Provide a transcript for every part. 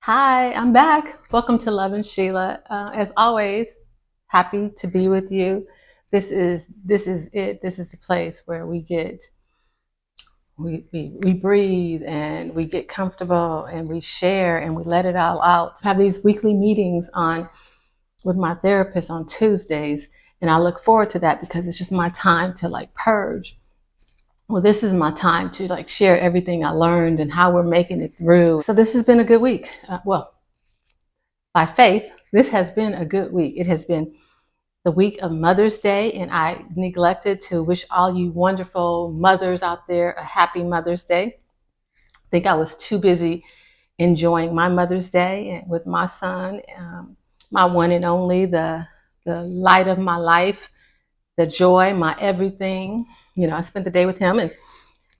Hi, I'm back. Welcome to Lovin Sheila. As always, happy to be with you. This is it. This is the place where we breathe and we get comfortable and we share and we let it all out. I have these weekly meetings on with my therapist on Tuesdays, and I look forward to that because it's just my time to like purge. Well, this is my time to like share everything I learned and how we're making it through. So this has been a good week. By faith, this has been a good week. It has been the week of Mother's Day, and I neglected to wish all you wonderful mothers out there a happy Mother's Day. I think I was too busy enjoying my Mother's Day with my son, my one and only, the light of my life, the joy, my everything. I spent the day with him, and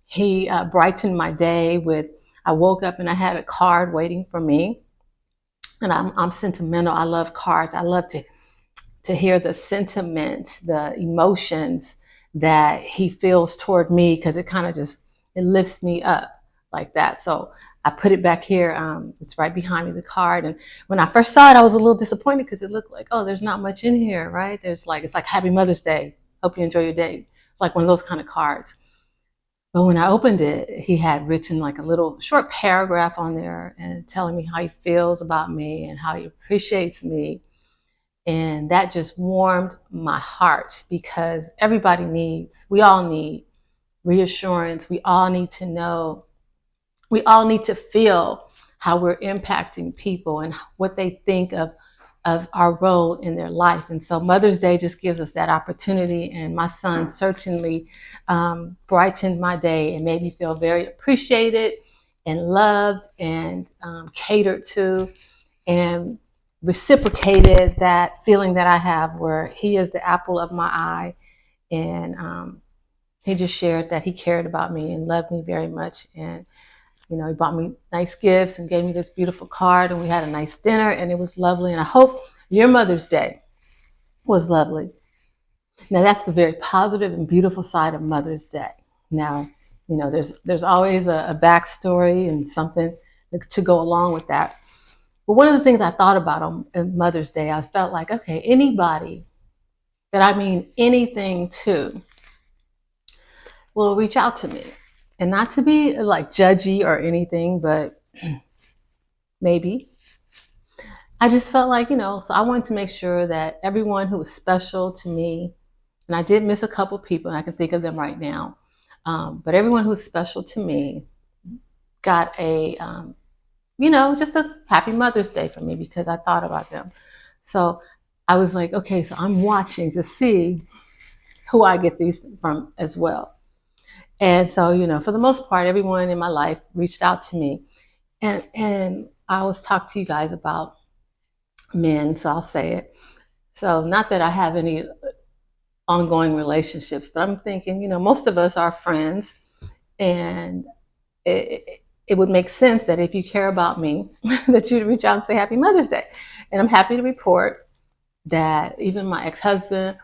he brightened my day with. I woke up and I had a card waiting for me, and I'm sentimental. I love cards. I love to hear the sentiment, the emotions that he feels toward me, because it kind of just it lifts me up like that. So I put it back here. It's right behind me, the card. And when I first saw it, I was a little disappointed because it looked like, oh, there's not much in here, right? It's like Happy Mother's Day. Hope you enjoy your day. It's like one of those kind of cards. But when I opened it, he had written like a little short paragraph on there and telling me how he feels about me and how he appreciates me. And that just warmed my heart because we all need reassurance. We all need to know, we all need to feel how we're impacting people and what they think of our role in their life. And so Mother's Day just gives us that opportunity. And my son certainly brightened my day and made me feel very appreciated and loved and catered to, and reciprocated that feeling that I have where he is the apple of my eye. And he just shared that he cared about me and loved me very much. And he bought me nice gifts and gave me this beautiful card, and we had a nice dinner, and it was lovely. And I hope your Mother's Day was lovely. Now, that's the very positive and beautiful side of Mother's Day. Now, there's always a backstory and something to go along with that. But one of the things I thought about on Mother's Day, I felt like, okay, anybody that I mean anything to will reach out to me. And not to be like judgy or anything, but maybe. I just felt like, so I wanted to make sure that everyone who was special to me, and I did miss a couple people, and I can think of them right now, but everyone who's special to me got just a happy Mother's Day from me because I thought about them. So I was like, okay, so I'm watching to see who I get these from as well. And so, for the most part, everyone in my life reached out to me. And I always talk to you guys about men, so I'll say it. So not that I have any ongoing relationships, but I'm thinking, most of us are friends, and it would make sense that if you care about me, that you'd reach out and say Happy Mother's Day. And I'm happy to report that even my ex-husband,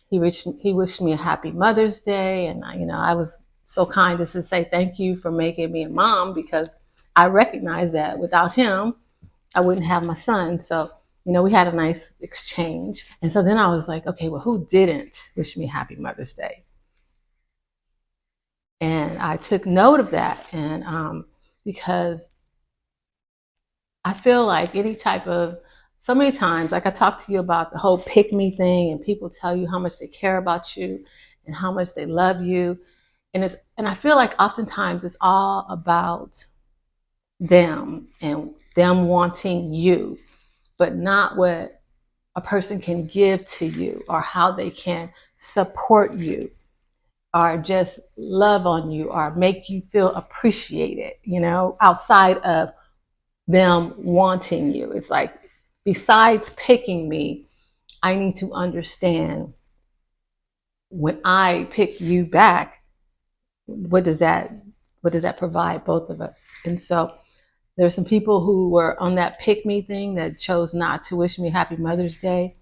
he wished me a Happy Mother's Day, and I was so kind as to say thank you for making me a mom, because I recognize that without him, I wouldn't have my son. So we had a nice exchange. And so then I was like, okay, well, who didn't wish me Happy Mother's Day? And I took note of that, and because I feel like so many times, like I talked to you about the whole pick me thing, and people tell you how much they care about you and how much they love you. And I feel like oftentimes it's all about them and them wanting you, but not what a person can give to you or how they can support you or just love on you or make you feel appreciated, outside of them wanting you. It's like, besides picking me, I need to understand when I pick you back, what does that provide both of us? And so there are some people who were on that pick me thing that chose not to wish me Happy Mother's Day.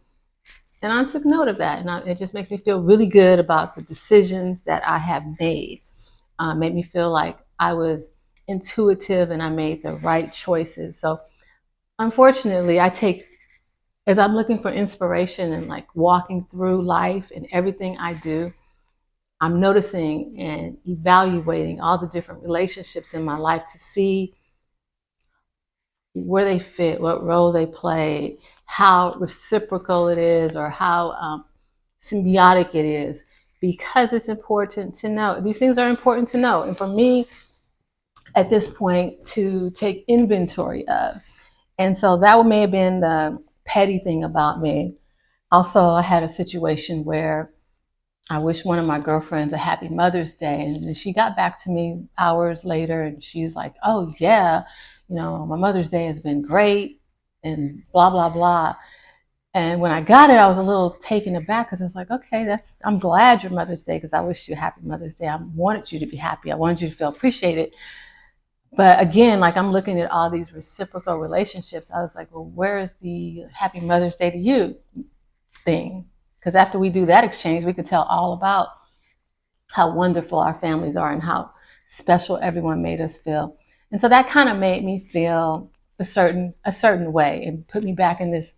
And I took note of that. And it just makes me feel really good about the decisions that I have made. Made me feel like I was intuitive and I made the right choices. So unfortunately, as I'm looking for inspiration and like walking through life and everything I do, I'm noticing and evaluating all the different relationships in my life to see where they fit, what role they play, how reciprocal it is, or how symbiotic it is, because it's important to know. These things are important to know. And for me, at this point, to take inventory of. And so that may have been the petty thing about me. Also, I had a situation where I wished one of my girlfriends a happy Mother's Day. And she got back to me hours later and she's like, oh, yeah, my Mother's Day has been great and blah, blah, blah. And when I got it, I was a little taken aback because I was like, okay, I'm glad your Mother's Day because I wish you a happy Mother's Day. I wanted you to be happy. I wanted you to feel appreciated. But again, like I'm looking at all these reciprocal relationships. I was like, well, where's the happy Mother's Day to you thing? Because after we do that exchange, we could tell all about how wonderful our families are and how special everyone made us feel. And so that kind of made me feel a certain way and put me back in this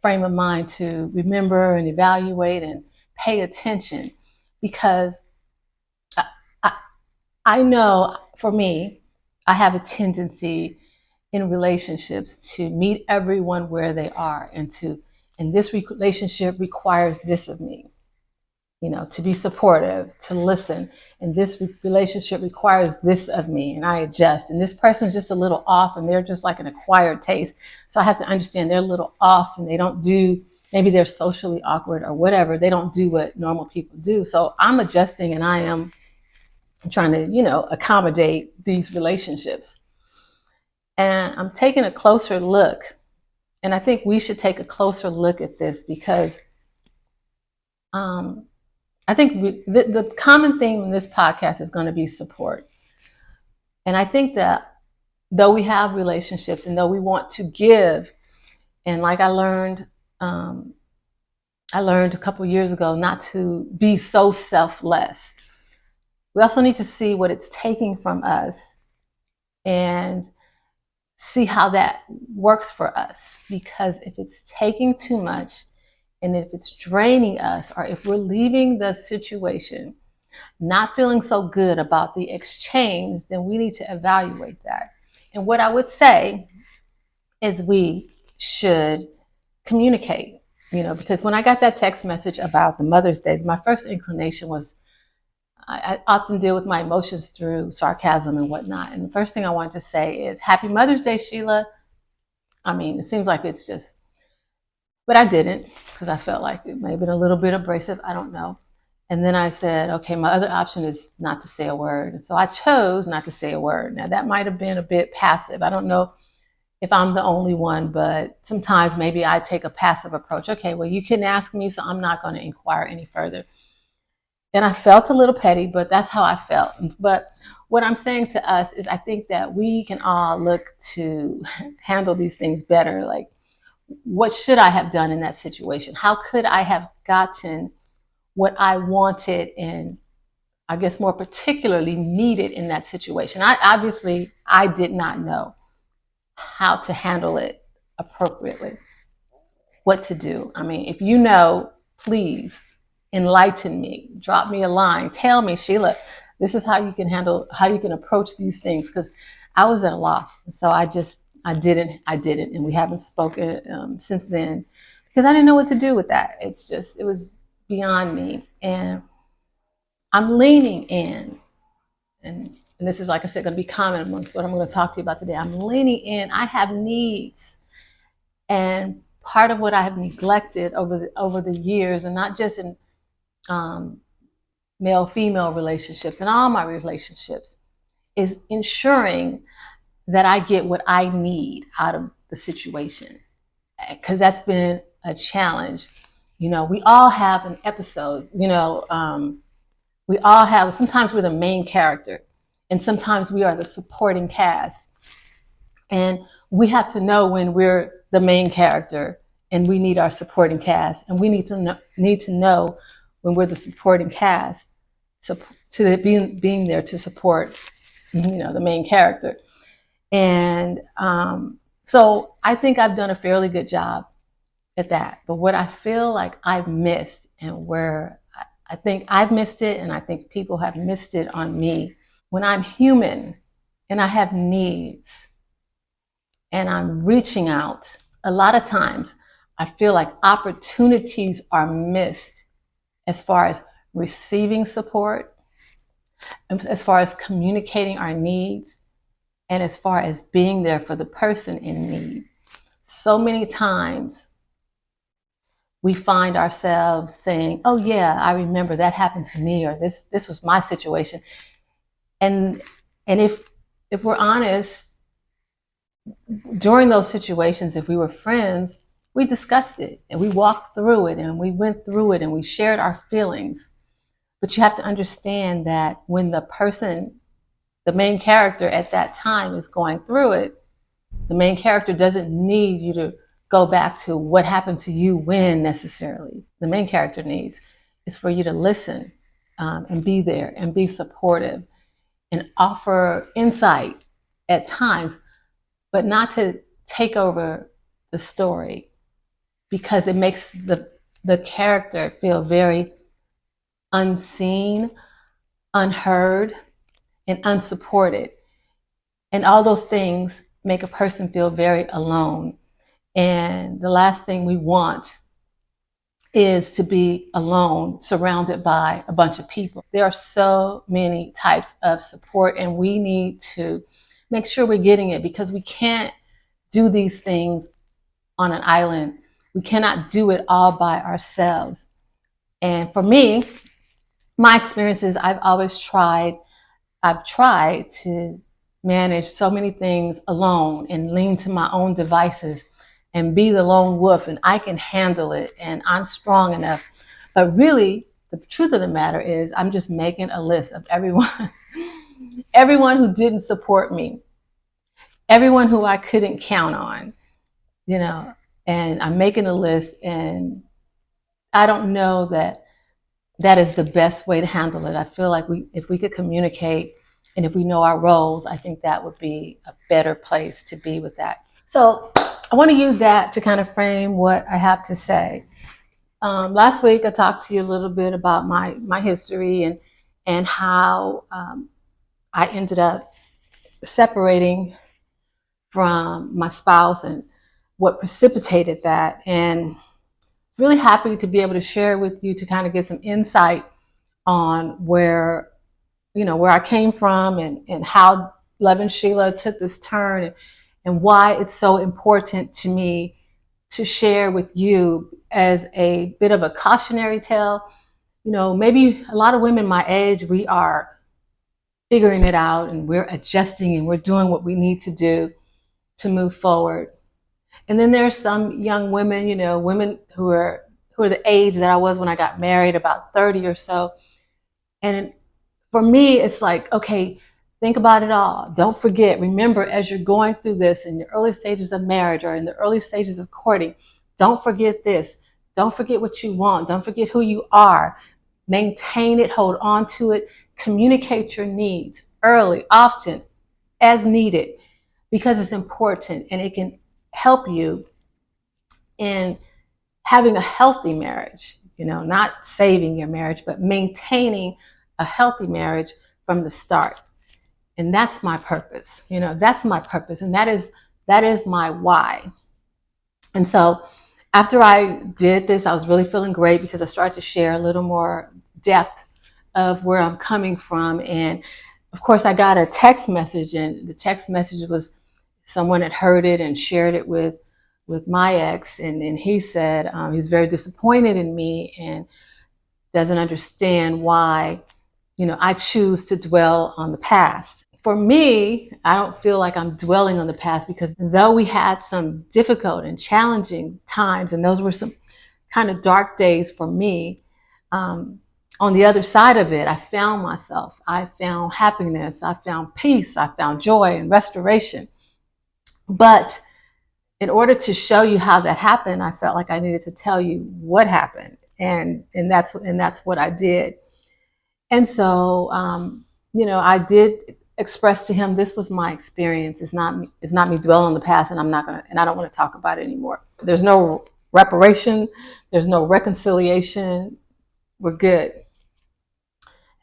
frame of mind to remember and evaluate and pay attention, because I know for me, I have a tendency in relationships to meet everyone where they are and this relationship requires this of me, to be supportive, to listen. And this relationship requires this of me, and I adjust. And this person's just a little off, and they're just like an acquired taste. So I have to understand they're a little off, and they don't do, maybe they're socially awkward or whatever. They don't do what normal people do. So I'm adjusting, and I am trying to, accommodate these relationships. And I'm taking a closer look. And I think we should take a closer look at this because I think the common theme in this podcast is going to be support. And I think that though we have relationships and though we want to give, and like I learned a couple of years ago not to be so selfless. We also need to see what it's taking from us and see how that works for us. Because if it's taking too much, and if it's draining us, or if we're leaving the situation not feeling so good about the exchange, then we need to evaluate that. And what I would say is we should communicate, because when I got that text message about the Mother's Day, my first inclination was, I often deal with my emotions through sarcasm and whatnot. And the first thing I wanted to say is, Happy Mother's Day, Sheila. I mean, it seems like it's just, but I didn't, because I felt like it may have been a little bit abrasive. I don't know. And then I said, okay, my other option is not to say a word. And so I chose not to say a word. Now, that might have been a bit passive. I don't know if I'm the only one, but sometimes maybe I take a passive approach. Okay, well, you couldn't ask me, so I'm not going to inquire any further. And I felt a little petty, but that's how I felt. But what I'm saying to us is I think that we can all look to handle these things better. Like, what should I have done in that situation? How could I have gotten what I wanted and I guess more particularly needed in that situation? I did not know how to handle it appropriately, what to do. I mean, if you know, please enlighten me, drop me a line, tell me, Sheila, this is how you can approach these things, because I was at a loss. So I didn't, and we haven't spoken since then because I didn't know what to do with that. It was beyond me, and I'm leaning in, and this is, like I said, going to be common amongst what I'm going to talk to you about today. I'm leaning in. I have needs, and part of what I have neglected over the years, and not just in male-female relationships, in all my relationships, is ensuring that I get what I need out of the situation, because that's been a challenge. We all have an episode. We all have. Sometimes we're the main character, and sometimes we are the supporting cast. And we have to know when we're the main character and we need our supporting cast, and we need to know when we're the supporting cast, to being there to support, the main character. And So I think I've done a fairly good job at that. But what I feel like I've missed, and where I think I've missed it, and I think people have missed it on me, when I'm human and I have needs and I'm reaching out, a lot of times I feel like opportunities are missed as far as receiving support, as far as communicating our needs, and as far as being there for the person in need. So many times we find ourselves saying, "Oh yeah, I remember that happened to me," or this was my situation. And if we're honest, during those situations, if we were friends, we discussed it and we walked through it and we went through it and we shared our feelings. But you have to understand that when the person, the main character at that time, is going through it, the main character doesn't need you to go back to what happened to you when necessarily. The main character needs is for you to listen, and be there and be supportive and offer insight at times, but not to take over the story, because it makes the character feel very unseen, unheard, and unsupported. And all those things make a person feel very alone. And the last thing we want is to be alone, surrounded by a bunch of people. There are so many types of support, and we need to make sure we're getting it, because we can't do these things on an island. We cannot do it all by ourselves. And for me, my experiences, I've tried to manage so many things alone and lean to my own devices and be the lone wolf, and I can handle it and I'm strong enough. But really, the truth of the matter is I'm just making a list of everyone, everyone who didn't support me, everyone who I couldn't count on, you know, and I'm making a list, and I don't know that that is the best way to handle it. I feel like if we could communicate and if we know our roles, I think that would be a better place to be with that. So I want to use that to kind of frame what I have to say. Last week, I talked to you a little bit about my history and how I ended up separating from my spouse and what precipitated that. And really happy to be able to share with you to kind of get some insight on where I came from, and how Lovin Sheila took this turn, and why it's so important to me to share with you as a bit of a cautionary tale. Maybe a lot of women my age, we are figuring it out and we're adjusting and we're doing what we need to do to move forward. And then there are some young women, women who are the age that I was when I got married, about 30 or so. And for me, it's like, okay, think about it all. Don't forget, remember, as you're going through this in the early stages of marriage or in the early stages of courting, don't forget this. Don't forget what you want. Don't forget who you are. Maintain it, hold on to it, communicate your needs early, often, as needed, because it's important and it can help you in having a healthy marriage, not saving your marriage, but maintaining a healthy marriage from the start. And that's my purpose. That's my purpose. And that is my why. And so after I did this, I was really feeling great, because I started to share a little more depth of where I'm coming from. And of course, I got a text message, and the text message was someone had heard it and shared it with my ex. And he said he's very disappointed in me and doesn't understand why, I choose to dwell on the past. For me, I don't feel like I'm dwelling on the past, because though we had some difficult and challenging times, and those were some kind of dark days for me, on the other side of it, I found myself. I found happiness. I found peace. I found joy and restoration. But in order to show you how that happened, I felt like I needed to tell you what happened. And that's what I did. And so, I did expressed to him, this was my experience. It's not me dwelling on the past, and I don't want to talk about it anymore. There's no reparation. There's no reconciliation. We're good.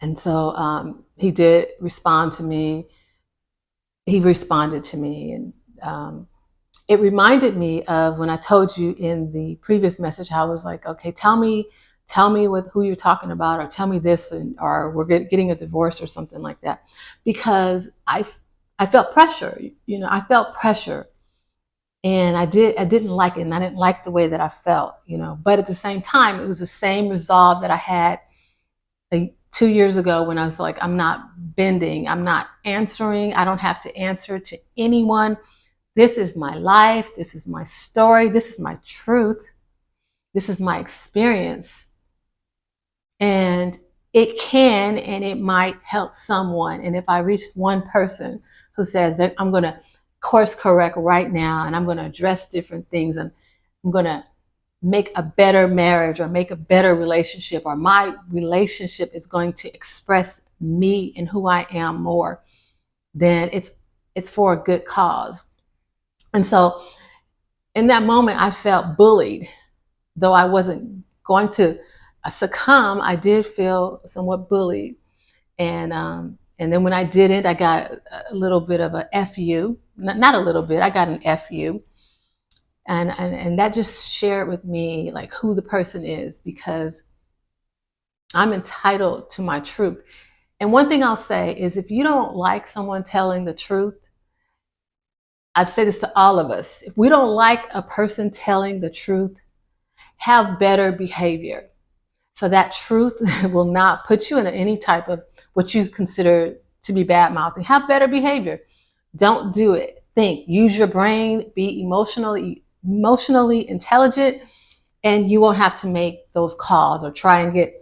And so he did respond to me. He responded to me, and it reminded me of when I told you in the previous message how I was like, okay, tell me with who you're talking about, or tell me this, or we're getting a divorce or something like that, because I felt pressure. I felt pressure, and I didn't like it, and I didn't like the way that I felt. But at the same time, it was the same resolve that I had 2 years ago when I was like, I'm not bending, I'm not answering, I don't have to answer to anyone. This is my life. This is my story. This is my truth. This is my experience. And it can and it might help someone. And if I reach one person who says that I'm going to course correct right now, and I'm going to address different things, and I'm going to make a better marriage or make a better relationship, or my relationship is going to express me and who I am more, then it's for a good cause. And so in that moment, I felt bullied. Though I wasn't going to succumb, I did feel somewhat bullied. And then when I didn't, I got a little bit of a FU. Not a little bit, I got an FU. And that just shared with me like who the person is, because I'm entitled to my truth. And one thing I'll say is, if you don't like someone telling the truth, I'd say this to all of us. If we don't like a person telling the truth, have better behavior. So that truth will not put you in any type of what you consider to be bad mouthing. Have better behavior. Don't do it. Think, use your brain, be emotionally intelligent, and you won't have to make those calls or try and get,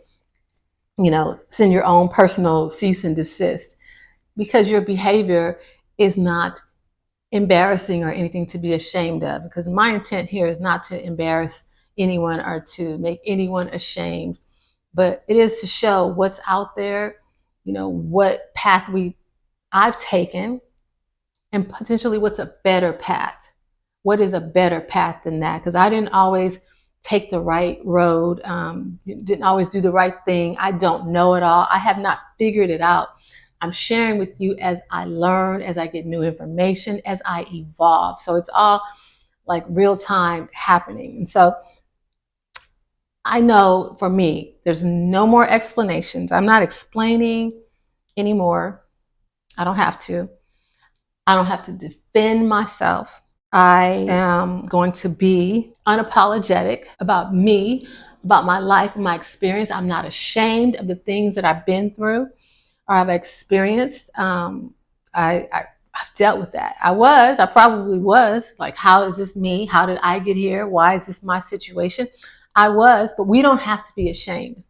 send your own personal cease and desist, because your behavior is not embarrassing or anything to be ashamed of. Because my intent here is not to embarrass anyone or to make anyone ashamed, but it is to show what's out there, what path I've taken, and potentially what's a better path. What is a better path than that? Because I didn't always take the right road, didn't always do the right thing. I don't know it all. I have not figured it out. I'm sharing with you as I learn, as I get new information, as I evolve. So it's all like real time happening. And so I know for me, there's no more explanations. I'm not explaining anymore. I don't have to. I don't have to defend myself. I am going to be unapologetic about me, about my life, my experience. I'm not ashamed of the things that I've been through or I've experienced. I've dealt with that. I probably was like, how is this me? How did I get here? Why is this my situation? I was, but we don't have to be ashamed.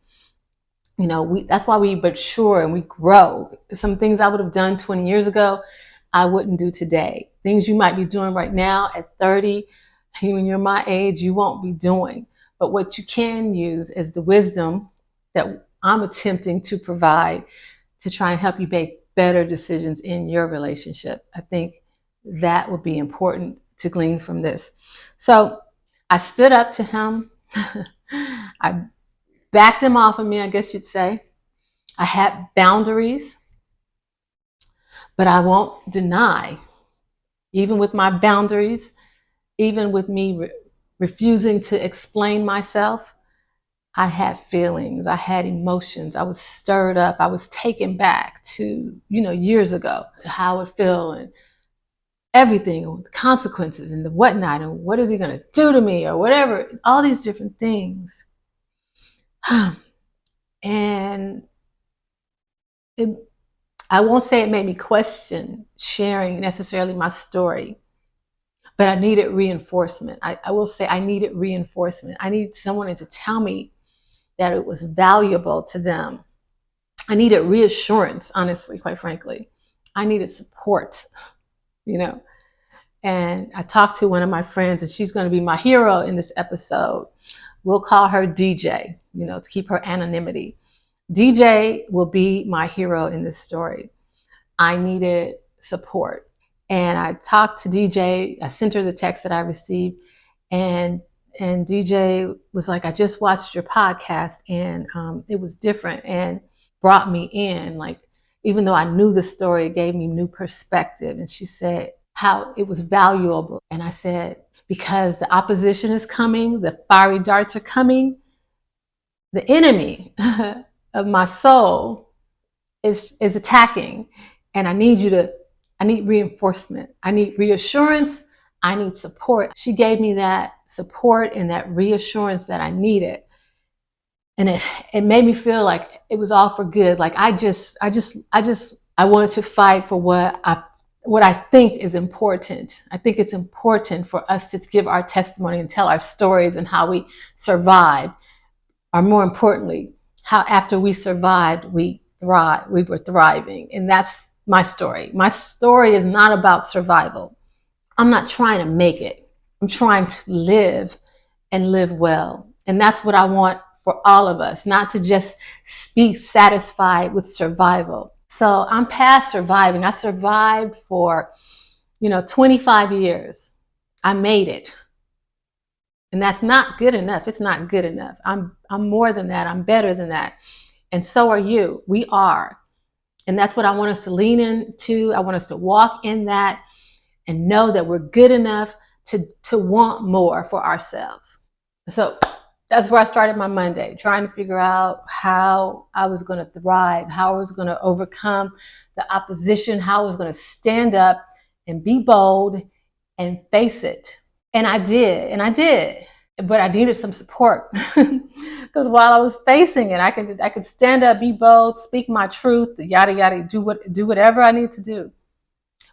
That's why we mature and we grow. Some things I would have done 20 years ago, I wouldn't do today. Things you might be doing right now at 30, when you're my age, you won't be doing. But what you can use is the wisdom that I'm attempting to provide to try and help you make better decisions in your relationship. I think that would be important to glean from this. So I stood up to him. I backed him off of me, I guess you'd say. I had boundaries, but I won't deny, even with my boundaries, even with me refusing to explain myself, I had feelings, I had emotions, I was stirred up, I was taken back to, years ago, to how it felt and everything, the consequences and the whatnot, and what is he going to do to me or whatever, all these different things. And I won't say it made me question sharing necessarily my story, but I needed reinforcement. I will say I needed reinforcement. I needed someone to tell me that it was valuable to them. I needed reassurance, honestly, quite frankly. I needed support, And I talked to one of my friends, and she's going to be my hero in this episode. We'll call her DJ, to keep her anonymity. DJ will be my hero in this story. I needed support. And I talked to DJ. I sent her the text that I received, and DJ was like, "I just watched your podcast, and it was different and brought me in. Like, even though I knew the story, it gave me new perspective." And she said how it was valuable. And I said, because the opposition is coming, the fiery darts are coming, the enemy of my soul is attacking, and I need reinforcement. I need reassurance. I need support. She gave me that support and that reassurance that I needed. And it made me feel like it was all for good. Like I wanted to fight for what I think is important. I think it's important for us to give our testimony and tell our stories and how we survived, or more importantly, how after we survived, we were thriving. And that's my story. My story is not about survival. I'm not trying to make it. I'm trying to live and live well. And that's what I want for all of us, not to just be satisfied with survival. So I'm past surviving. I survived for, 25 years. I made it. And that's not good enough. It's not good enough. I'm more than that. I'm better than that. And so are you. We are. And that's what I want us to lean into. I want us to walk in that and know that we're good enough to want more for ourselves. So that's where I started my Monday, trying to figure out how I was going to thrive, how I was going to overcome the opposition, how I was going to stand up and be bold and face it. And I did. But I needed some support because while I was facing it, I could stand up, be bold, speak my truth, yada yada, do whatever I need to do.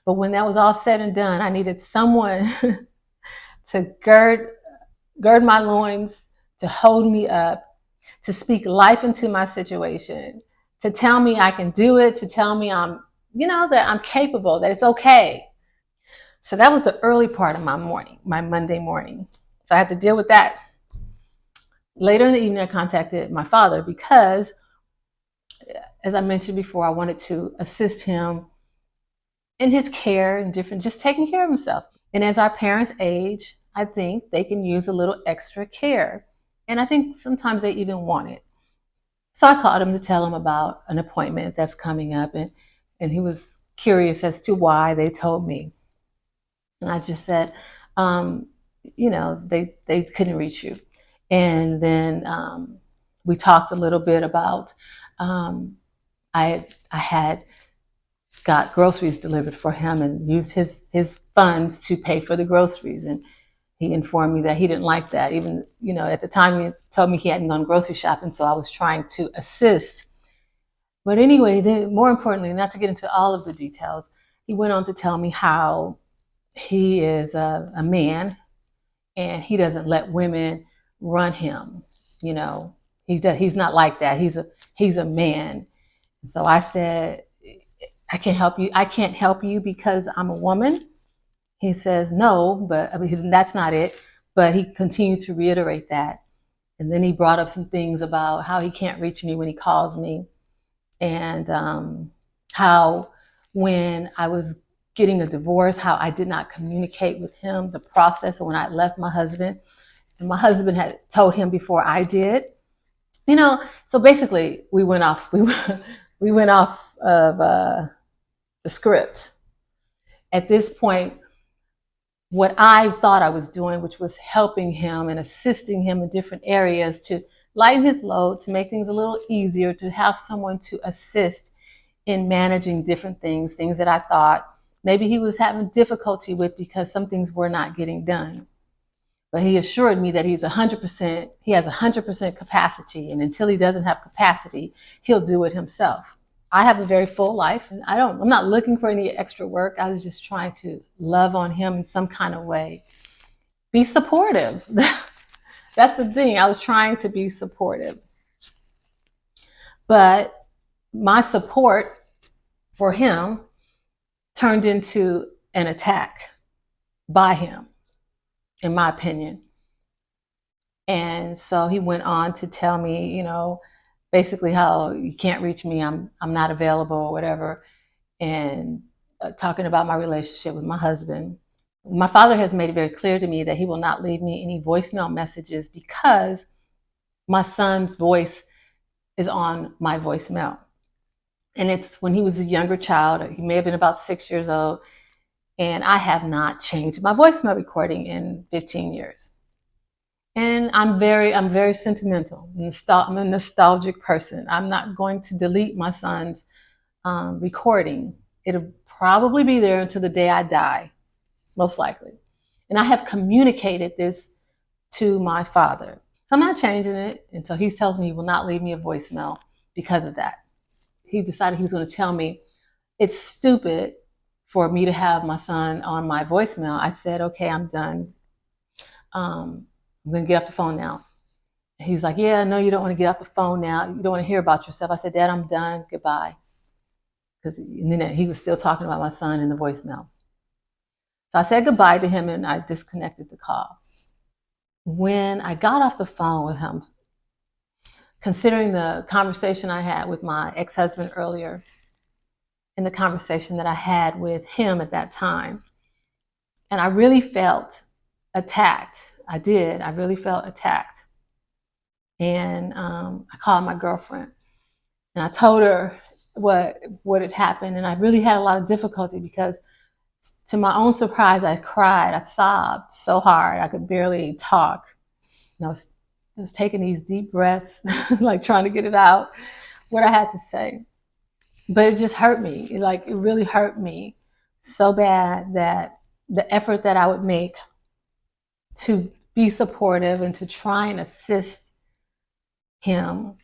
But when that was all said and done, I needed someone to gird my loins, to hold me up, to speak life into my situation, to tell me I can do it, to tell me that I'm capable, that it's okay. So that was the early part of my Monday morning. So I had to deal with that. Later in the evening, I contacted my father because, as I mentioned before, I wanted to assist him in his care and just taking care of himself. And as our parents age, I think they can use a little extra care. And I think sometimes they even want it. So I called him to tell him about an appointment that's coming up. And he was curious as to why. They told me. And I just said, they couldn't reach you. And then we talked a little bit about I had got groceries delivered for him and used his funds to pay for the groceries. And he informed me that he didn't like that. Even, at the time he told me he hadn't gone grocery shopping, so I was trying to assist. But anyway, then more importantly, not to get into all of the details, he went on to tell me how he is a man and he doesn't let women run him. He's not like that. He's a man. So I said, I can't help you because I'm a woman. He says, no, but that's not it. But he continued to reiterate that. And then he brought up some things about how he can't reach me when he calls me. And how when I was getting a divorce, how I did not communicate with him the process of when I left my husband. And my husband had told him before I did. So basically we went off of the script. At this point, what I thought I was doing, which was helping him and assisting him in different areas to lighten his load, to make things a little easier, to have someone to assist in managing different things that I thought maybe he was having difficulty with because some things were not getting done. But he assured me that he has 100% capacity, and until he doesn't have capacity, he'll do it himself. I have a very full life, and I'm not looking for any extra work. I was just trying to love on him in some kind of way. Be supportive. That's the thing. I was trying to be supportive. But my support for him turned into an attack by him, in my opinion. And so he went on to tell me, basically how you can't reach me, I'm not available or whatever. and talking about my relationship with my husband. My father has made it very clear to me that he will not leave me any voicemail messages because my son's voice is on my voicemail. And it's when he was a younger child. He may have been about 6 years old. And I have not changed my voicemail recording in 15 years. And I'm very sentimental. I'm a nostalgic person. I'm not going to delete my son's recording. It'll probably be there until the day I die, most likely. And I have communicated this to my father. So I'm not changing it. And so he tells me he will not leave me a voicemail because of that. He decided he was going to tell me it's stupid for me to have my son on my voicemail. I said, okay, I'm done. I'm going to get off the phone now. And he was like, yeah, no, you don't want to get off the phone now. You don't want to hear about yourself. I said, Dad, I'm done. Goodbye. Because then he was still talking about my son in the voicemail. So I said goodbye to him and I disconnected the call. When I got off the phone with him, considering the conversation I had with my ex-husband earlier and the conversation that I had with him at that time, and I really felt attacked. I did. I really felt attacked. And I called my girlfriend and I told her what had happened. And I really had a lot of difficulty because, to my own surprise, I cried. I sobbed so hard I could barely talk. And I was taking these deep breaths, like trying to get it out, what I had to say. But it just hurt me. It really hurt me so bad that the effort that I would make to be supportive and to try and assist him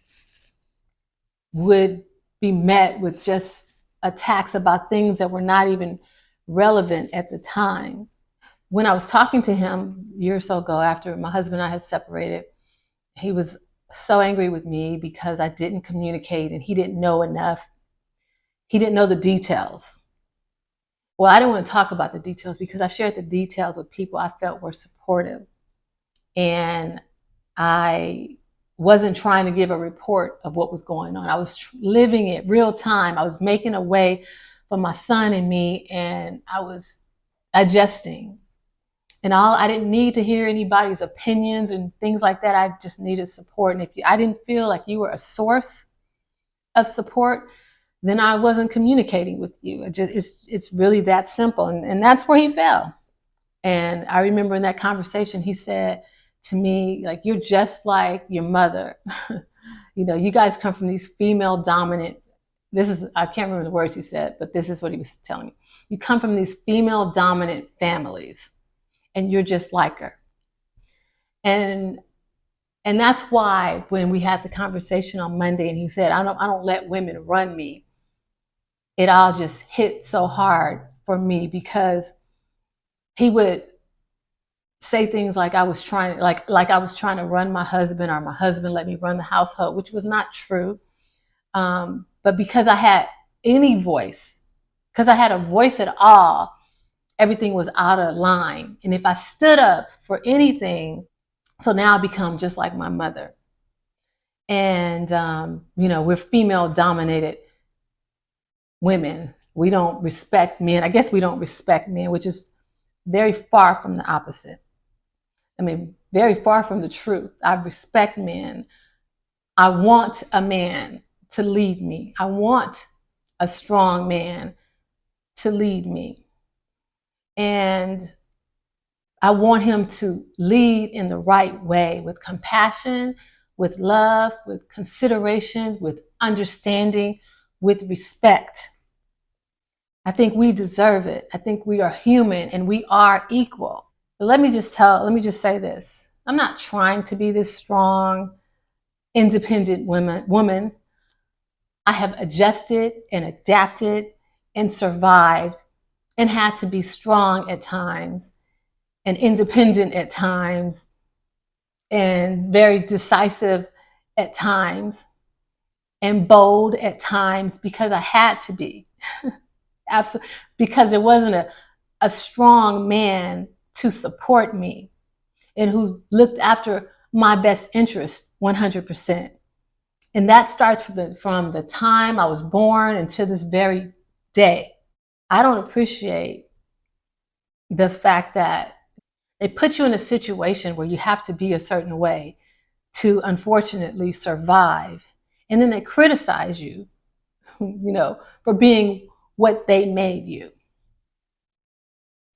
would be met with just attacks about things that were not even relevant at the time. When I was talking to him a year or so ago, after my husband and I had separated, he was so angry with me because I didn't communicate and he didn't know enough. He didn't know the details. Well, I didn't want to talk about the details because I shared the details with people I felt were supportive. And I wasn't trying to give a report of what was going on. I was living it real time. I was making a way for my son and me, and I was adjusting. And I didn't need to hear anybody's opinions and things like that. I just needed support. And if I didn't feel like you were a source of support, then I wasn't communicating with you. It's really that simple. And that's where he fell. And I remember in that conversation, he said to me, like, you're just like your mother. You guys come from these female dominant, I can't remember the words he said, but this is what he was telling me. You come from these female dominant families and you're just like her. And that's why when we had the conversation on Monday and he said, I don't let women run me, it all just hit so hard for me because he would say things like I was trying to run my husband, or my husband let me run the household, which was not true. But because I had any voice, because I had a voice at all, everything was out of line. And if I stood up for anything, so now I become just like my mother. And, we're female dominated women. We don't respect men. I guess we don't respect men, which is very far from the opposite. Very far from the truth. I respect men. I want a man to lead me. I want a strong man to lead me. And I want him to lead in the right way, with compassion, with love, with consideration, with understanding, with respect. I think we deserve it. I think we are human and we are equal. But let me just say this. I'm not trying to be this strong, independent woman. I have adjusted and adapted and survived and had to be strong at times and independent at times and very decisive at times and bold at times because I had to be. Absolutely. Because there wasn't a strong man to support me and who looked after my best interest 100%. And that starts from the time I was born until this very day. I don't appreciate the fact that they put you in a situation where you have to be a certain way to unfortunately survive. And then they criticize you, for being what they made you.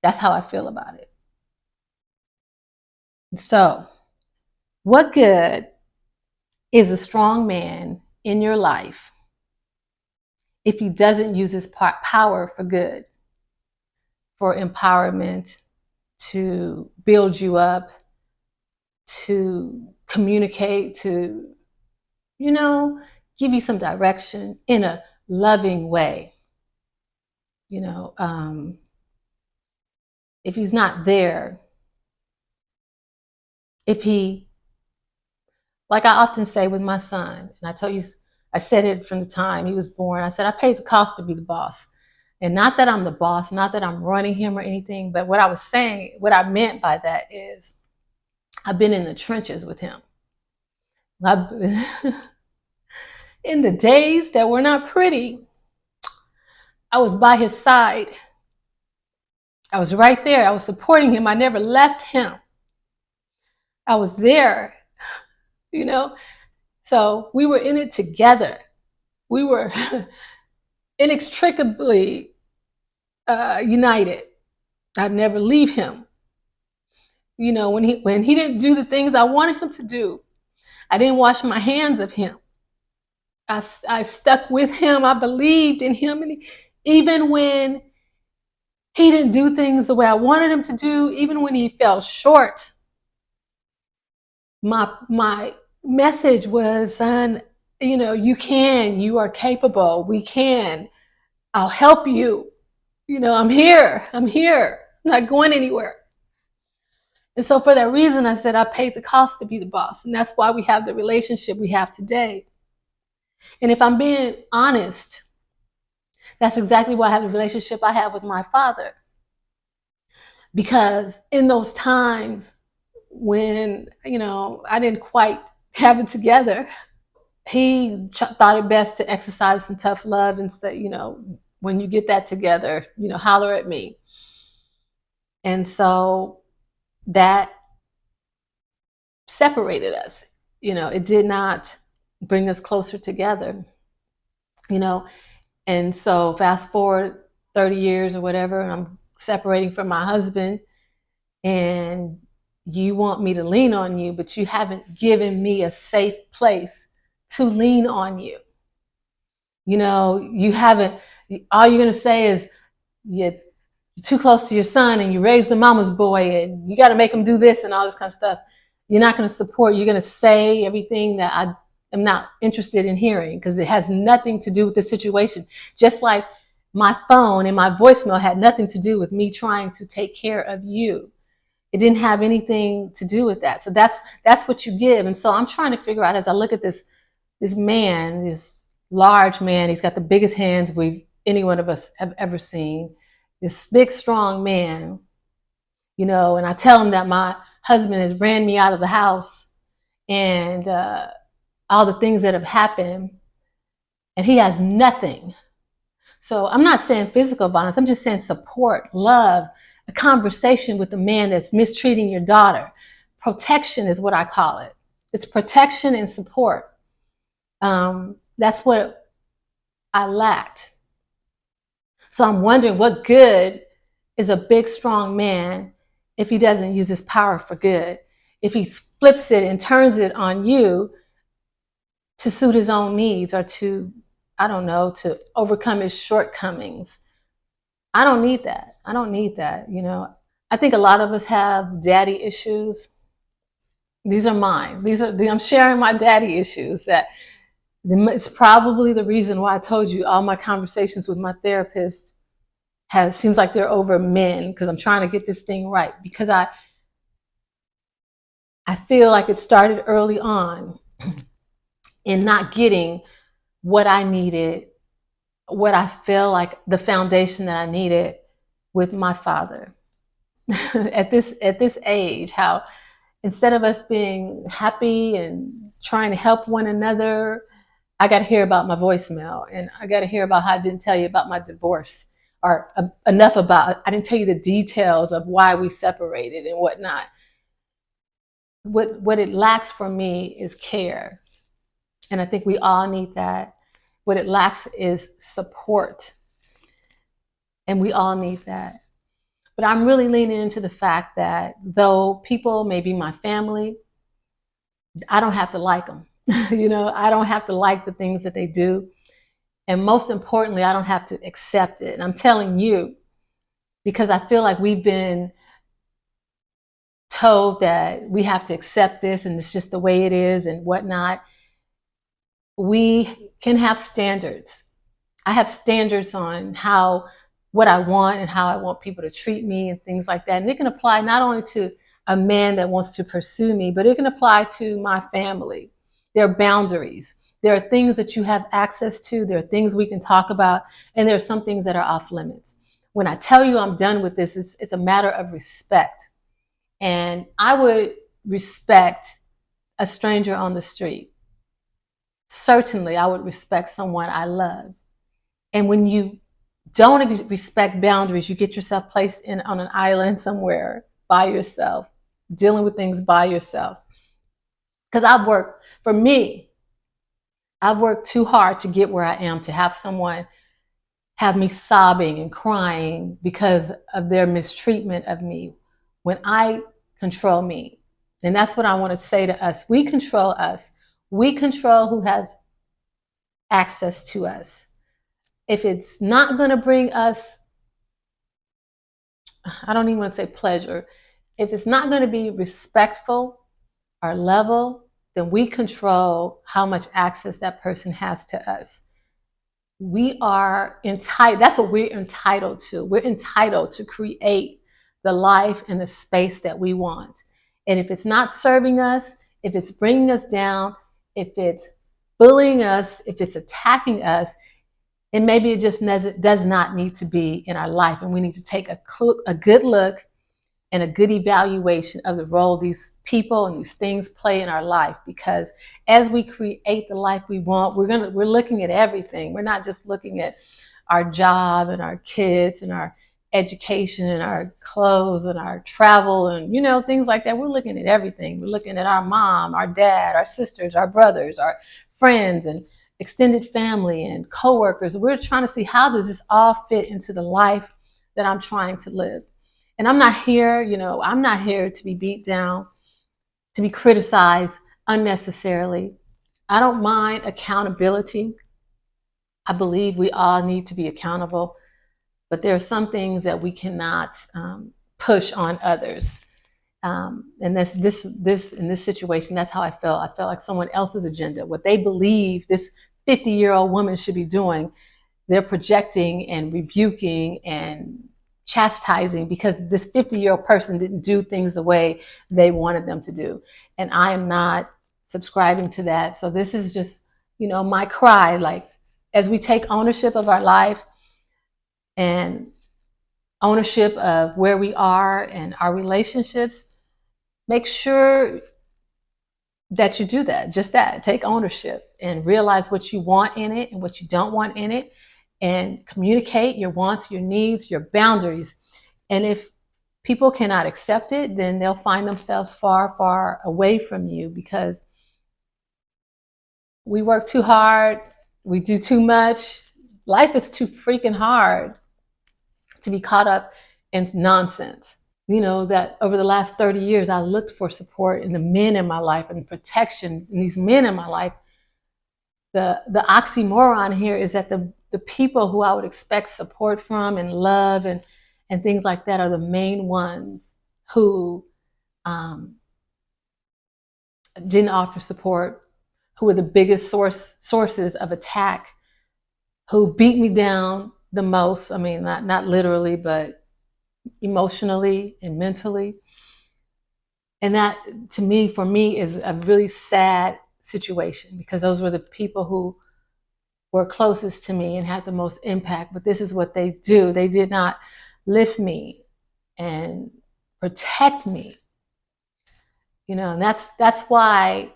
That's how I feel about it. So, what good is a strong man in your life if he doesn't use his power for good, for empowerment, to build you up, to communicate, to, give you some direction in a loving way? If he's not there, if he, like I often say with my son, and I tell you, I said it from the time he was born, I said, I paid the cost to be the boss. And not that I'm the boss, not that I'm running him or anything, but what I was saying, what I meant by that is I've been in the trenches with him. In the days that were not pretty, I was by his side. I was right there. I was supporting him. I never left him. I was there, So we were in it together. We were inextricably united. I'd never leave him. When he didn't do the things I wanted him to do, I didn't wash my hands of him. I stuck with him. I believed in him. And even when he didn't do things the way I wanted him to do, even when he fell short, my message was, son, you are capable. We can. I'll help you. I'm here. I'm not going anywhere. And so for that reason, I said I paid the cost to be the boss. And that's why we have the relationship we have today. And if I'm being honest, that's exactly why I have the relationship I have with my father. Because in those times when, I didn't quite have it together, he thought it best to exercise some tough love and say, when you get that together, holler at me. And so that separated us. It did not bring us closer together, And so fast forward 30 years or whatever, and I'm separating from my husband, and you want me to lean on you, but you haven't given me a safe place to lean on you. You haven't, all you're going to say is you're too close to your son and you raised a mama's boy and you got to make him do this and all this kind of stuff. You're not going to support, you're going to say everything that I am not interested in hearing because it has nothing to do with the situation. Just like my phone and my voicemail had nothing to do with me trying to take care of you. It didn't have anything to do with that. So that's what you give. And so I'm trying to figure out, as I look at this man, this large man, he's got the biggest hands any one of us have ever seen. This big, strong man, and I tell him that my husband has ran me out of the house and all the things that have happened, and he has nothing. So I'm not saying physical violence. I'm just saying support, love, a conversation with a man that's mistreating your daughter. Protection is what I call it. It's protection and support. That's what I lacked. So I'm wondering what good is a big, strong man if he doesn't use his power for good, if he flips it and turns it on you to suit his own needs or to overcome his shortcomings. I don't need that. I think a lot of us have daddy issues. These are mine. I'm sharing my daddy issues. That it's probably the reason why I told you all my conversations with my therapist seems like they're over men, because I'm trying to get this thing right. Because I feel like it started early on in not getting what I needed, what I feel like the foundation that I needed with my father. at this age, how instead of us being happy and trying to help one another, I got to hear about my voicemail, and I got to hear about how I didn't tell you about my divorce, or enough about, I didn't tell you the details of why we separated and whatnot. What it lacks for me is care. And I think we all need that. What it lacks is support. And we all need that. But I'm really leaning into the fact that though people may be my family, I don't have to like them. I don't have to like the things that they do. And most importantly, I don't have to accept it. And I'm telling you, because I feel like we've been told that we have to accept this and it's just the way it is and whatnot. We can have standards. I have standards on what I want and how I want people to treat me and things like that. And it can apply not only to a man that wants to pursue me, but it can apply to my family. There are boundaries. There are things that you have access to. There are things we can talk about. And there are some things that are off limits. When I tell you I'm done with this, it's a matter of respect. And I would respect a stranger on the street. Certainly, I would respect someone I love. And when you don't respect boundaries, you get yourself placed on an island somewhere by yourself, dealing with things by yourself. Because I've worked too hard to get where I am, to have someone have me sobbing and crying because of their mistreatment of me when I control me. And that's what I want to say to us. We control us. We control who has access to us. If it's not going to bring us, I don't even want to say pleasure, if it's not going to be respectful or level, then we control how much access that person has to us. We are entitled, that's what we're entitled to. We're entitled to create the life and the space that we want. And if it's not serving us, if it's bringing us down, if it's bullying us, if it's attacking us, and maybe it just does not need to be in our life. And we need to take a good look and a good evaluation of the role these people and these things play in our life. Because as we create the life we want, we're looking at everything. We're not just looking at our job and our kids and our education and our clothes and our travel and, things like that. We're looking at everything. We're looking at our mom, our dad, our sisters, our brothers, our friends, and extended family and coworkers. We're trying to see, how does this all fit into the life that I'm trying to live? And I'm not here to be beat down, to be criticized unnecessarily. I don't mind accountability. I believe we all need to be accountable, but there are some things that we cannot push on others. And this in this situation, that's how I felt. I felt like someone else's agenda, what they believe this 50-year-old woman should be doing, they're projecting and rebuking and chastising because this 50-year-old person didn't do things the way they wanted them to do. And I am not subscribing to that. So this is just, my cry, like, as we take ownership of our life and ownership of where we are and our relationships, make sure that you do that, just that, take ownership and realize what you want in it and what you don't want in it, and communicate your wants, your needs, your boundaries. And if people cannot accept it, then they'll find themselves far, far away from you, because we work too hard, we do too much. Life is too freaking hard to be caught up in nonsense. That over the last 30 years, I looked for support in the men in my life and protection in these men in my life. The oxymoron here is that the people who I would expect support from and love and things like that are the main ones who didn't offer support, who were the biggest sources of attack, who beat me down the most. I mean, not literally, but emotionally and mentally. And that, for me, is a really sad situation, because those were the people who were closest to me and had the most impact. But this is what they do. They did not lift me and protect me. And that's why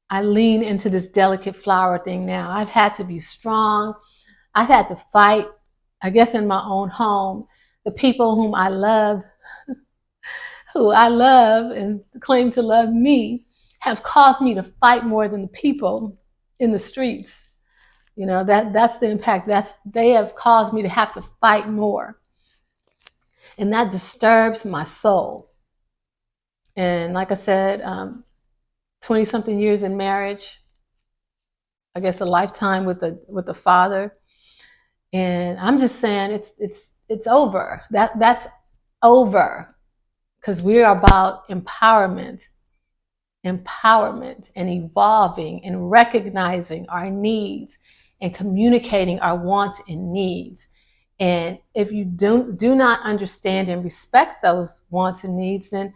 I lean into this delicate flower thing now. I've had to be strong. I've had to fight, I guess, in my own home. The people who I love and claim to love me, have caused me to fight more than the people in the streets. That's the impact. They have caused me to have to fight more. And that disturbs my soul. And like I said, 20 something years in marriage, I guess a lifetime with the father. And I'm just saying it's over. That's over, because we are about empowerment and evolving and recognizing our needs and communicating our wants and needs. And if you do not understand and respect those wants and needs, then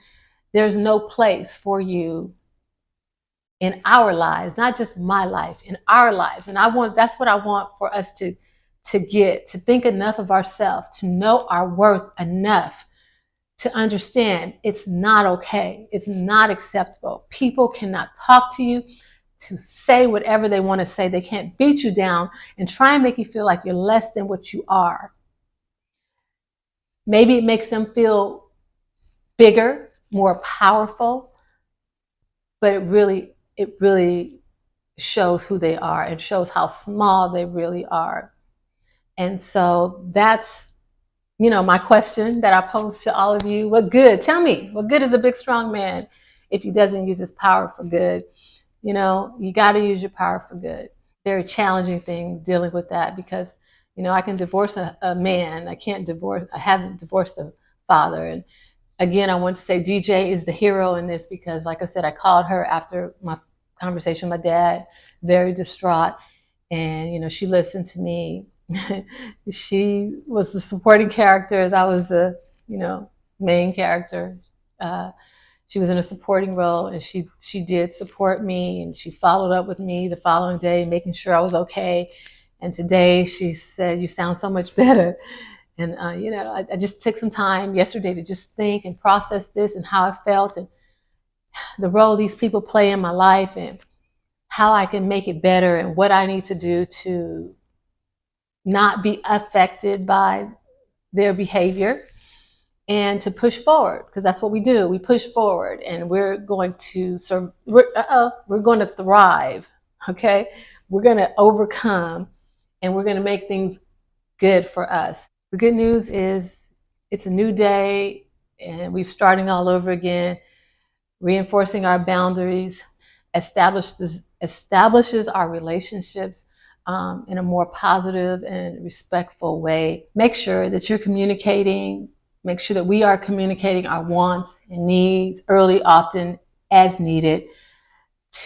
there's no place for you in our lives, not just my life, in our lives. And that's what I want for us to think enough of ourselves, to know our worth enough to understand it's not okay. It's not acceptable. People cannot talk to you, to say whatever they want to say. They can't beat you down and try and make you feel like you're less than what you are. Maybe it makes them feel bigger, more powerful, but it really shows who they are. It shows how small they really are. And so that's, my question that I pose to all of you. What good? Tell me, what good is a big, strong man if he doesn't use his power for good? You got to use your power for good. Very challenging thing dealing with that, because, I can divorce a man. I haven't divorced a father. And again, I want to say DJ is the hero in this, because like I said, I called her after my conversation with my dad, very distraught. And, she listened to me. She was the supporting character as I was the, main character. She was in a supporting role, and she did support me, and she followed up with me the following day, making sure I was okay. And today she said, "You sound so much better." And, I just took some time yesterday to just think and process this and how I felt and the role these people play in my life and how I can make it better and what I need to do to not be affected by their behavior and to push forward, because that's what we do. We push forward, and we're going to thrive. Okay. We're going to overcome, and we're going to make things good for us. The good news is it's a new day, and we're starting all over again, reinforcing our boundaries, establishes our relationships in a more positive and respectful way. Make sure that you're communicating. Make sure that we are communicating our wants and needs early, often, as needed,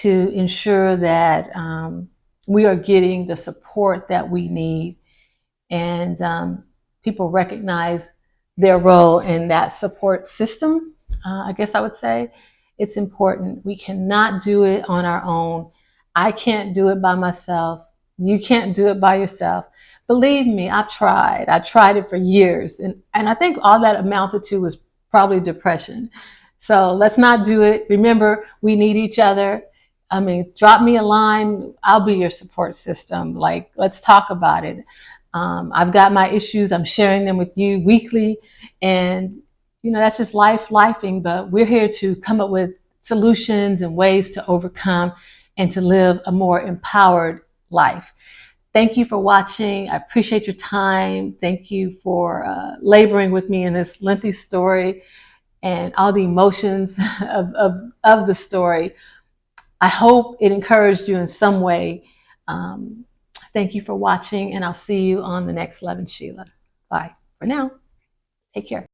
to ensure that we are getting the support that we need, and people recognize their role in that support system. I guess I would say it's important. We cannot do it on our own. I can't do it by myself. You can't do it by yourself. Believe me, I've tried. I tried it for years. And I think all that amounted to was probably depression. So let's not do it. Remember, we need each other. I mean, drop me a line. I'll be your support system. Like, let's talk about it. I've got my issues. I'm sharing them with you weekly. And, that's just lifing. But we're here to come up with solutions and ways to overcome and to live a more empowered life. Thank you for watching. I appreciate your time. Thank you for laboring with me in this lengthy story and all the emotions of the story. I hope it encouraged you in some way. Thank you for watching, and I'll see you on the next Lovin Sheila. Bye for now. Take care.